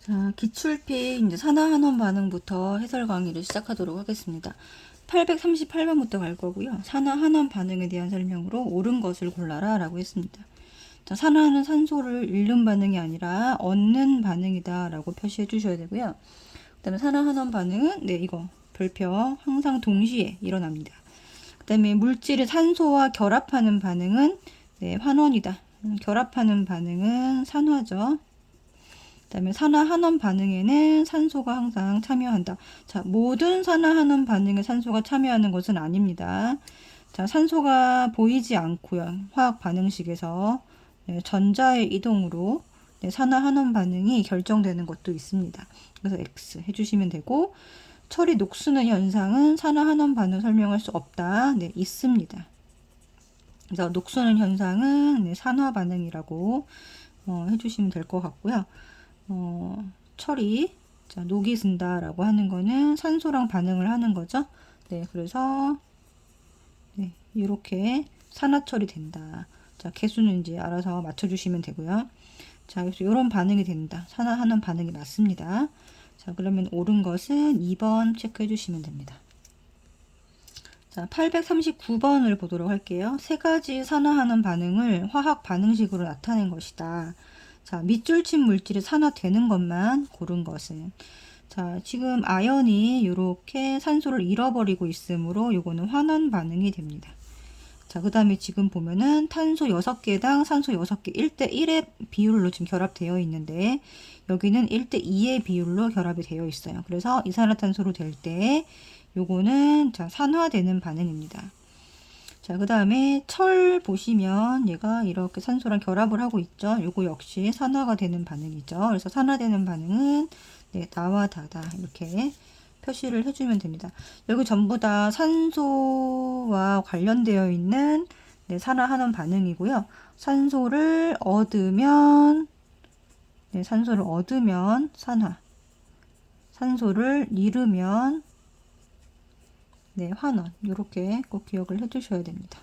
자, 기출픽 이제 산화한원 반응부터 해설 강의를 시작하도록 하겠습니다. 838번부터 갈 거고요. 산화한원 반응에 대한 설명으로 옳은 것을 골라라 라고 했습니다. 자, 산화하는 산소를 잃는 반응이 아니라 얻는 반응이다 라고 표시해 주셔야 되고요. 그 다음에 산화한원 반응은 이거 별표 항상 동시에 일어납니다. 그 다음에 물질의 산소와 결합하는 반응은 환원이다. 결합하는 반응은 산화죠. 그다음에 산화한원 반응에는 산소가 항상 참여한다. 자, 모든 산화한원 반응에 산소가 참여하는 것은 아닙니다. 자, 산소가 보이지 않고요. 화학 반응식에서 전자의 이동으로 산화한원 반응이 결정되는 것도 있습니다. 그래서 X 해주시면 되고, 철이 녹쓰는 현상은 산화한원 반응 설명할 수 없다. 네, 있습니다. 그래서 녹쓰는 현상은 산화 반응이라고 해주시면 될 것 같고요. 철이 녹이 쓴다라고 하는 거는 산소랑 반응을 하는 거죠. 네, 그래서 이렇게 산화철이 된다. 자, 개수는 이제 알아서 맞춰주시면 되고요. 자, 그래서 이런 반응이 된다. 산화하는 반응이 맞습니다. 자, 그러면 옳은 것은 2번 체크해 주시면 됩니다. 자, 839번을 보도록 할게요. 세 가지 산화하는 반응을 화학 반응식으로 나타낸 것이다. 자, 밑줄친 물질이 산화되는 것만 고른 것은. 자, 지금 아연이 이렇게 산소를 잃어버리고 있으므로 요거는 환원 반응이 됩니다. 자, 그 다음에 지금 보면은 탄소 6개당 산소 6개 1대1의 비율로 지금 결합되어 있는데 여기는 1대2의 비율로 결합이 되어 있어요. 그래서 이산화탄소로 될 때 요거는 자, 산화되는 반응입니다. 자, 그 다음에 철 보시면 얘가 이렇게 산소랑 결합을 하고 있죠. 요거 역시 산화가 되는 반응이죠. 그래서 산화되는 반응은 나와 다다 이렇게 표시를 해주면 됩니다. 여기 전부 다 산소와 관련되어 있는 산화하는 반응이고요. 산소를 얻으면 산화, 산소를 잃으면 환원. 이렇게 꼭 기억을 해주셔야 됩니다.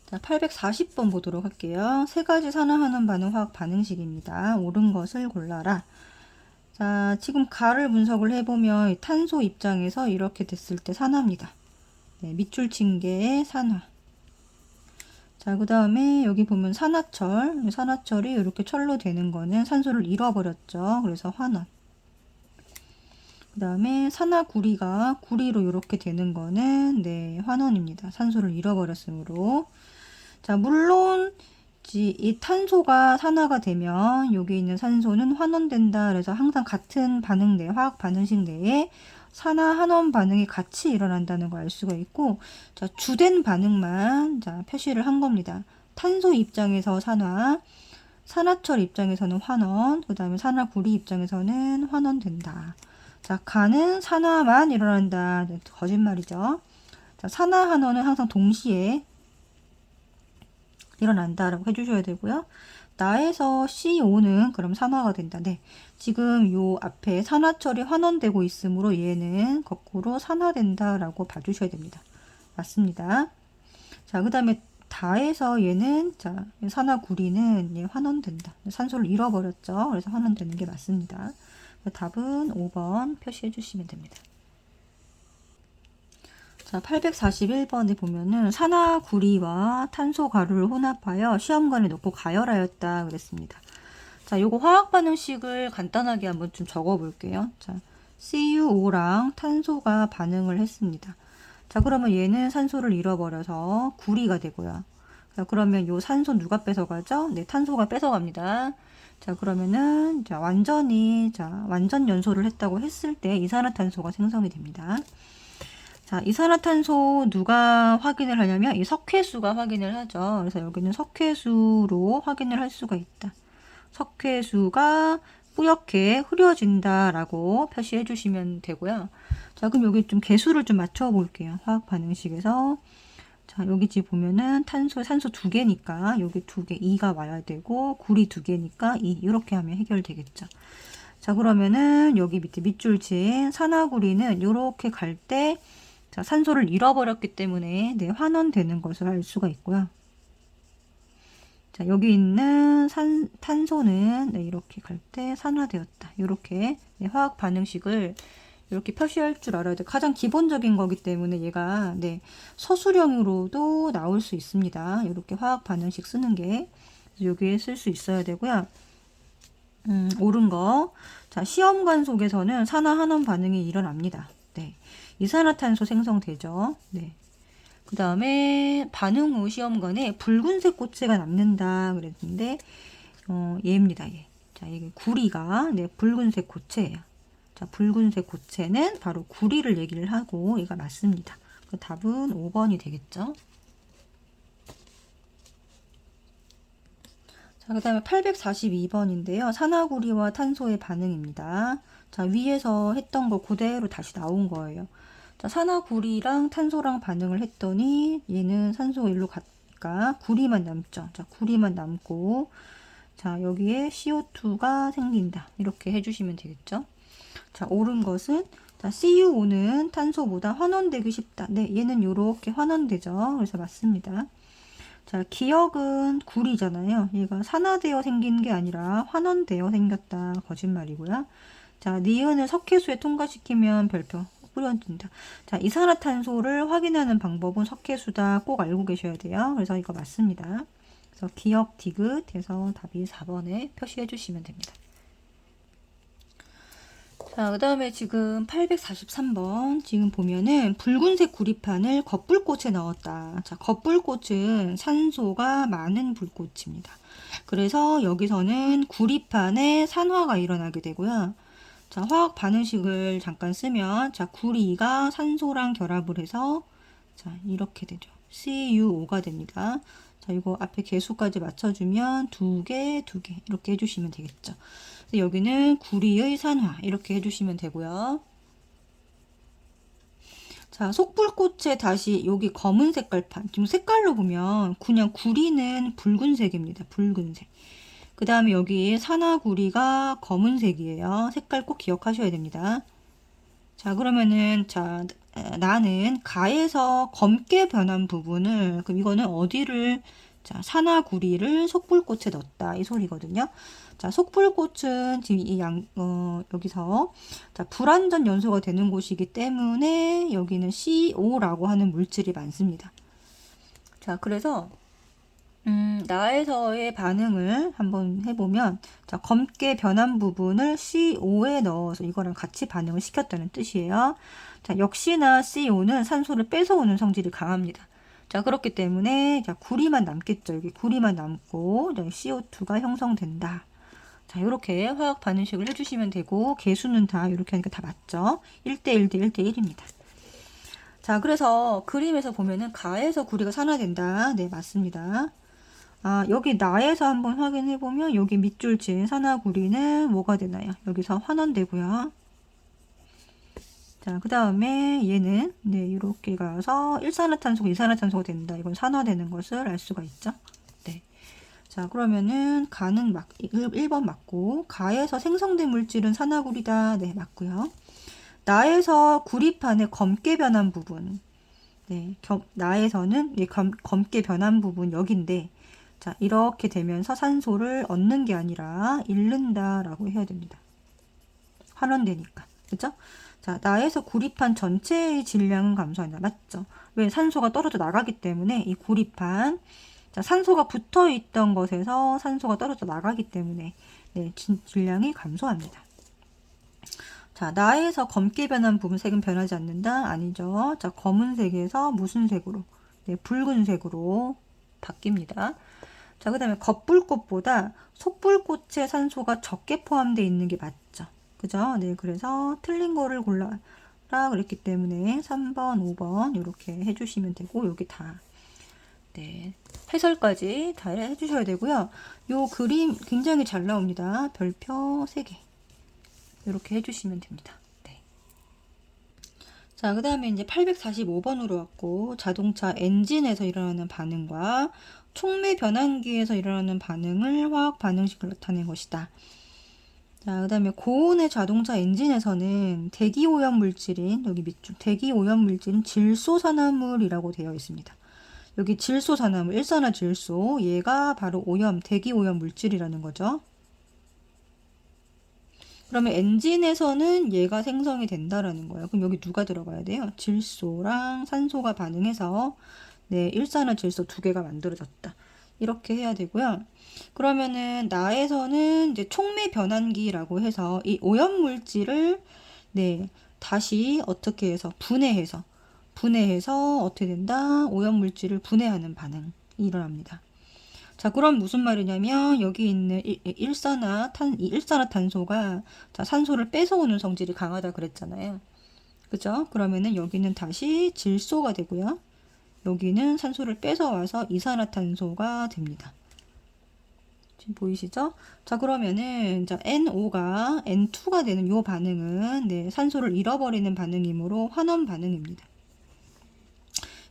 자, 840번 보도록 할게요. 세 가지 산화하는 반응 화학 반응식입니다. 옳은 것을 골라라. 자, 지금 가를 분석을 해보면 탄소 입장에서 이렇게 됐을 때 산화입니다. 밑줄 친 게 산화. 자, 그 다음에 여기 보면 산화철. 산화철이 이렇게 철로 되는 거는 산소를 잃어버렸죠. 그래서 환원. 그 다음에 산화구리가 구리로 이렇게 되는 거는 환원입니다. 산소를 잃어버렸으므로. 자, 물론 이 탄소가 산화가 되면 여기 있는 산소는 환원된다. 그래서 항상 같은 반응 내 화학 반응식 내에 산화 환원 반응이 같이 일어난다는 걸 알 수가 있고, 자, 주된 반응만 자, 표시를 한 겁니다. 탄소 입장에서 산화, 산화철 입장에서는 환원, 그 다음에 산화구리 입장에서는 환원된다. 자, 가는 산화만 일어난다. 거짓말이죠. 자, 산화 환원은 항상 동시에 일어난다라고 해주셔야 되고요. 나에서 CO 는 그럼 산화가 된다. 네, 지금 요 앞에 산화철이 환원되고 있으므로 얘는 거꾸로 산화된다라고 봐주셔야 됩니다. 맞습니다. 자, 그 다음에 다에서 얘는 자, 산화구리는 환원된다. 산소를 잃어버렸죠. 그래서 환원되는 게 맞습니다. 답은 5번 표시해 주시면 됩니다. 자, 841번에 보면은 산화구리와 탄소 가루를 혼합하여 시험관에 놓고 가열하였다 그랬습니다. 자, 요거 화학 반응식을 간단하게 한번 좀 적어 볼게요. 자, CuO랑 탄소가 반응을 했습니다. 자, 그러면 얘는 산소를 잃어버려서 구리가 되고요. 자, 그러면 요 산소 누가 뺏어가죠? 네, 탄소가 뺏어갑니다. 자, 그러면은 완전 연소를 했다고 했을 때 이산화탄소가 생성이 됩니다. 자, 이산화탄소 누가 확인을 하냐면 이 석회수가 확인을 하죠. 그래서 여기는 석회수로 확인을 할 수가 있다. 석회수가 뿌옇게 흐려진다라고 표시해 주시면 되고요. 자, 그럼 여기 좀 개수를 좀 맞춰 볼게요. 화학 반응식에서. 자, 여기 지금 보면은 산소 2개니까 여기 2개, 2가 와야 되고, 구리 2개니까 2, 이렇게 하면 해결되겠죠. 자, 그러면은 여기 밑에 밑줄친 산화구리는 이렇게 갈 때, 자, 산소를 잃어버렸기 때문에 환원되는 것을 알 수가 있고요. 자, 여기 있는 탄소는 네, 이렇게 갈 때 산화되었다. 이렇게 네, 화학 반응식을 이렇게 표시할 줄 알아야 돼. 가장 기본적인 거기 때문에 얘가 네, 서술형으로도 나올 수 있습니다. 이렇게 화학 반응식 쓰는 게 여기에 쓸 수 있어야 되고요. 옳은 거. 자, 시험관 속에서는 산화환원 반응이 일어납니다. 네. 이산화탄소 생성되죠. 네. 그 다음에 반응 후 시험관에 붉은색 고체가 남는다 그랬는데 얘입니다. 얘. 자, 이게 구리가 네, 붉은색 고체예요. 자, 붉은색 고체는 바로 구리를 얘기를 하고 얘가 맞습니다. 그 답은 5번이 되겠죠. 자, 그 다음에 842번인데요. 산화구리와 탄소의 반응입니다. 자, 위에서 했던 거 그대로 다시 나온 거예요. 자, 산화구리랑 탄소랑 반응을 했더니 얘는 산소가 일로 가니까 구리만 남죠. 자, 구리만 남고 자, 여기에 CO2가 생긴다. 이렇게 해주시면 되겠죠. 자, 옳은 것은 자, CuO는 탄소보다 환원되기 쉽다. 네, 얘는 이렇게 환원되죠. 그래서 맞습니다. 자, 기억은 구리잖아요. 얘가 산화되어 생긴 게 아니라 환원되어 생겼다. 거짓말이고요. 자, 니은을 석회수에 통과시키면 별표 뿌려준다. 자, 이산화탄소를 확인하는 방법은 석회수다. 꼭 알고 계셔야 돼요. 그래서 이거 맞습니다. 그래서 기억 디귿 해서 답이 4번에 표시해 주시면 됩니다. 자, 그 다음에 지금 843번 지금 보면은 붉은색 구리판을 겉불꽃에 넣었다. 자, 겉불꽃은 산소가 많은 불꽃입니다. 그래서 여기서는 구리판에 산화가 일어나게 되고요. 자, 화학 반응식을 잠깐 쓰면 자, 구리가 산소랑 결합을 해서 자, 이렇게 되죠. CuO가 됩니다. 자, 이거 앞에 개수까지 맞춰주면 2개, 2개 이렇게 해주시면 되겠죠. 여기는 구리의 산화 이렇게 해주시면 되고요. 자, 속불꽃에 다시 여기 검은 색깔판 지금 색깔로 보면 그냥 구리는 붉은색입니다. 붉은색. 그 다음에 여기 산화구리가 검은색이에요. 색깔 꼭 기억하셔야 됩니다. 자, 그러면은 자, 나는 가에서 검게 변한 부분을 그럼 이거는 어디를 자, 산화구리를 속불꽃에 넣었다 이 소리거든요. 자, 속불꽃은 지금 이 여기서 자, 불완전 연소가 되는 곳이기 때문에 여기는 CO라고 하는 물질이 많습니다. 자, 그래서 나에서의 반응을 한번 해보면 자, 검게 변한 부분을 CO에 넣어서 이거랑 같이 반응을 시켰다는 뜻이에요. 자, 역시나 CO는 산소를 뺏어오는 성질이 강합니다. 자, 그렇기 때문에 자, 구리만 남겠죠. 여기 구리만 남고 CO2가 형성된다. 자, 이렇게 화학 반응식을 해주시면 되고 개수는 다 이렇게 하니까 다 맞죠. 1대1 대 1대1입니다. 자, 그래서 그림에서 보면은 가에서 구리가 산화된다. 네, 맞습니다. 아, 여기 나에서 한번 확인해 보면 여기 밑줄진 산화구리는 뭐가 되나요? 여기서 환원되고요. 자, 그 다음에 얘는 네, 이렇게 가서 일산화탄소가 이산화탄소가 된다. 이건 산화되는 것을 알 수가 있죠. 네. 자, 그러면은 가는 1번 맞고 가에서 생성된 물질은 산화구리다. 네, 맞고요. 나에서 구리판에 검게 변한 부분. 네, 나에서는 검게 변한 부분 여기인데 자, 이렇게 되면서 산소를 얻는 게 아니라 잃는다라고 해야 됩니다. 환원되니까. 그죠? 자, 나에서 구리판 전체의 질량은 감소한다. 맞죠? 왜? 산소가 떨어져 나가기 때문에 이 구리판 자, 산소가 붙어 있던 것에서 산소가 떨어져 나가기 때문에 네, 질량이 감소합니다. 자, 나에서 검게 변한 부분 색은 변하지 않는다? 아니죠. 자, 검은색에서 무슨 색으로? 네, 붉은색으로 바뀝니다. 자, 그 다음에 겉불꽃보다 속불꽃에 산소가 적게 포함되어 있는 게 맞죠. 그죠? 네, 그래서 틀린 거를 골라라 그랬기 때문에 3번, 5번 이렇게 해주시면 되고 여기 다 네, 해설까지 다 해주셔야 되고요. 요 그림 굉장히 잘 나옵니다. 별표 3개 이렇게 해주시면 됩니다. 네. 자, 그 다음에 이제 845번으로 왔고 자동차 엔진에서 일어나는 반응과 촉매 변환기에서 일어나는 반응을 화학 반응식을 나타낸 것이다. 자, 그 다음에 고온의 자동차 엔진에서는 대기오염 물질인 여기 밑줄 대기오염 물질은 질소산화물이라고 되어 있습니다. 여기 질소산화물, 일산화질소, 얘가 바로 오염, 대기오염 물질이라는 거죠. 그러면 엔진에서는 얘가 생성이 된다라는 거예요. 그럼 여기 누가 들어가야 돼요? 질소랑 산소가 반응해서 네, 일산화질소 두 개가 만들어졌다. 이렇게 해야 되고요. 그러면은 나에서는 이제 촉매 변환기라고 해서 이 오염 물질을 네, 다시 어떻게 해서 분해해서 어떻게 된다? 오염 물질을 분해하는 반응이 일어납니다. 자, 그럼 무슨 말이냐면 여기 있는 이 일산화탄소가 자, 산소를 뺏어오는 성질이 강하다 그랬잖아요. 그죠? 그러면은 여기는 다시 질소가 되고요. 여기는 산소를 뺏어와서 이산화탄소가 됩니다. 지금 보이시죠? 자, 그러면은 자, NO가 N2가 되는 요 반응은 네, 산소를 잃어버리는 반응이므로 환원 반응입니다.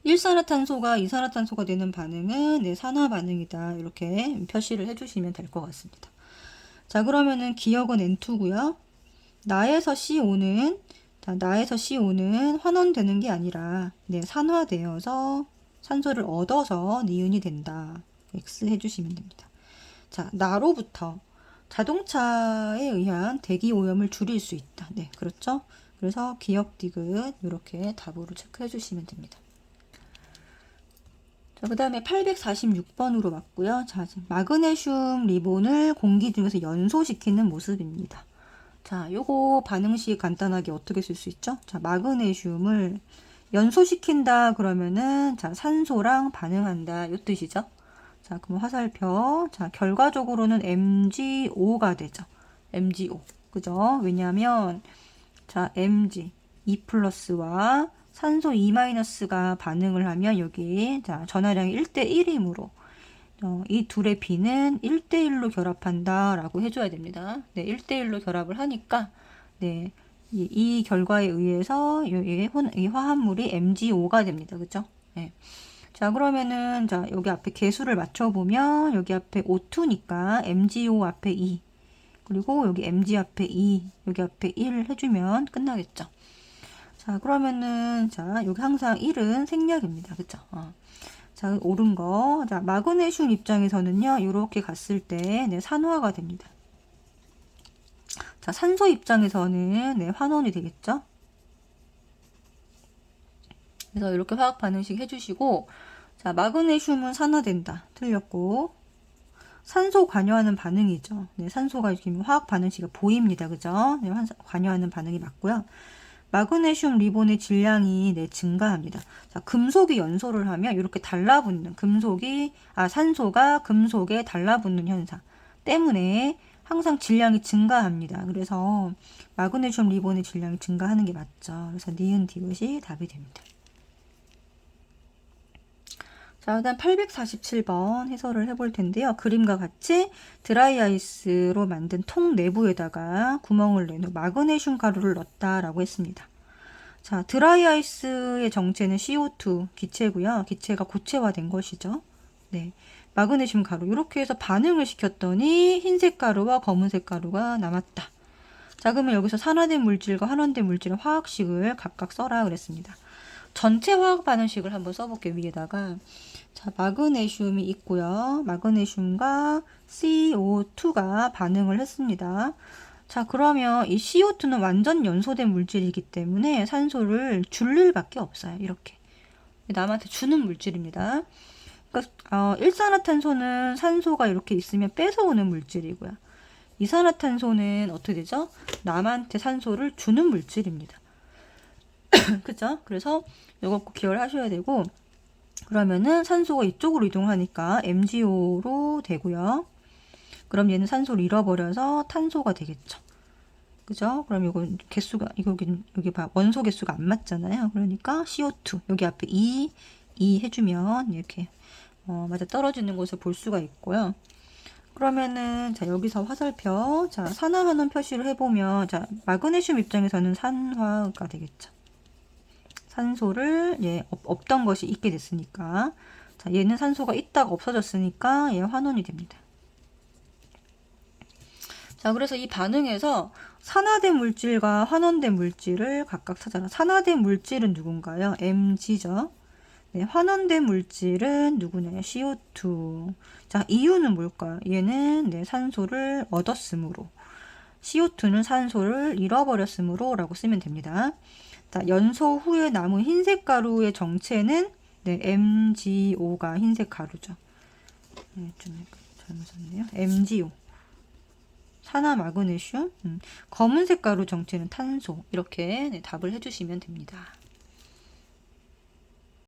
일산화탄소가 이산화탄소가 되는 반응은 네, 산화 반응이다. 이렇게 표시를 해주시면 될 것 같습니다. 자, 그러면은 기억은 N2고요. 나에서 CO는 환원되는 게 아니라 네, 산화되어서 산소를 얻어서 니은이 된다. X 해주시면 됩니다. 자, 나로부터 자동차에 의한 대기 오염을 줄일 수 있다. 네, 그렇죠? 그래서 기억 디귿 이렇게 답으로 체크해 주시면 됩니다. 자, 그 다음에 846번으로 왔고요. 자, 마그네슘 리본을 공기 중에서 연소시키는 모습입니다. 자, 요거 반응식 간단하게 어떻게 쓸 수 있죠? 자, 마그네슘을 연소시킨다 그러면은 자, 산소랑 반응한다 요 뜻이죠. 자, 그럼 화살표. 자, 결과적으로는 MgO가 되죠. MgO. 그죠? 왜냐하면 자, Mg 2+와 산소 2-가 반응을 하면 여기 자, 전하량이 1대1이므로 이 둘의 비는 1대1로 결합한다 라고 해줘야 됩니다. 네, 1대1로 결합을 하니까 네, 이 결과에 의해서 이 화합물이 MgO가 됩니다. 그죠? 네. 자, 그러면은 자, 여기 앞에 개수를 맞춰보면 여기 앞에 O2니까 MgO 앞에 2 그리고 여기 Mg 앞에 2 여기 앞에 1 해주면 끝나겠죠. 자, 그러면은 자, 여기 항상 1은 생략입니다. 그쵸? 자, 옳은 거. 자, 마그네슘 입장에서는요, 이렇게 갔을 때, 네, 산화가 됩니다. 자, 산소 입장에서는, 네, 환원이 되겠죠? 그래서 이렇게 화학 반응식 해주시고, 자, 마그네슘은 산화된다. 틀렸고, 산소 관여하는 반응이죠. 네, 산소가 지금 화학 반응식이 보입니다. 그죠? 네, 관여하는 반응이 맞고요. 마그네슘 리본의 질량이 네, 증가합니다. 자, 금속이 연소를 하면 이렇게 달라붙는 산소가 금속에 달라붙는 현상 때문에 항상 질량이 증가합니다. 그래서 마그네슘 리본의 질량이 증가하는 게 맞죠. 그래서 니은 디귿이 답이 됩니다. 자, 그다음 847번 해설을 해볼 텐데요. 그림과 같이 드라이아이스로 만든 통 내부에다가 구멍을 내놓은 마그네슘 가루를 넣었다라고 했습니다. 자, 드라이아이스의 정체는 CO2 기체고요. 기체가 고체화된 것이죠. 네, 마그네슘 가루 이렇게 해서 반응을 시켰더니 흰색 가루와 검은색 가루가 남았다. 자, 그러면 여기서 산화된 물질과 환원된 물질의 화학식을 각각 써라 그랬습니다. 전체 화학 반응식을 한번 써볼게요. 위에다가 자, 마그네슘이 있고요. 마그네슘과 CO2가 반응을 했습니다. 자, 그러면 이 CO2는 완전 연소된 물질이기 때문에 산소를 줄 일밖에 없어요. 이렇게 남한테 주는 물질입니다. 그러니까 일산화탄소는 산소가 이렇게 있으면 뺏어오는 물질이고요. 이산화탄소는 어떻게 되죠? 남한테 산소를 주는 물질입니다. 그죠? 그래서 이거 꼭 기억을 하셔야 되고, 그러면은 산소가 이쪽으로 이동하니까 MgO로 되고요. 그럼 얘는 산소를 잃어버려서 탄소가 되겠죠. 그죠? 그럼 이건 개수가, 여기 봐. 원소 개수가 안 맞잖아요. 그러니까 CO2. 여기 앞에 2 해주면 이렇게, 맞아 떨어지는 것을 볼 수가 있고요. 그러면은, 자, 여기서 화살표. 자, 산화환원 표시를 해보면, 자, 마그네슘 입장에서는 산화가 되겠죠. 산소를 없던 것이 있게 됐으니까 자, 얘는 산소가 있다가 없어졌으니까 얘 환원이 됩니다. 자, 그래서 이 반응에서 산화된 물질과 환원된 물질을 각각 찾아라. 산화된 물질은 누군가요? Mg죠. 네, 환원된 물질은 누구냐? CO2. 자, 이유는 뭘까요? 얘는 네, 산소를 얻었으므로. CO2는 산소를 잃어버렸으므로 라고 쓰면 됩니다. 자, 연소 후에 남은 흰색 가루의 정체는 네, MgO가 흰색 가루죠. 네, 좀 잘못 썼네요. MgO. 산화마그네슘. 검은색 가루 정체는 탄소. 이렇게 네, 답을 해주시면 됩니다.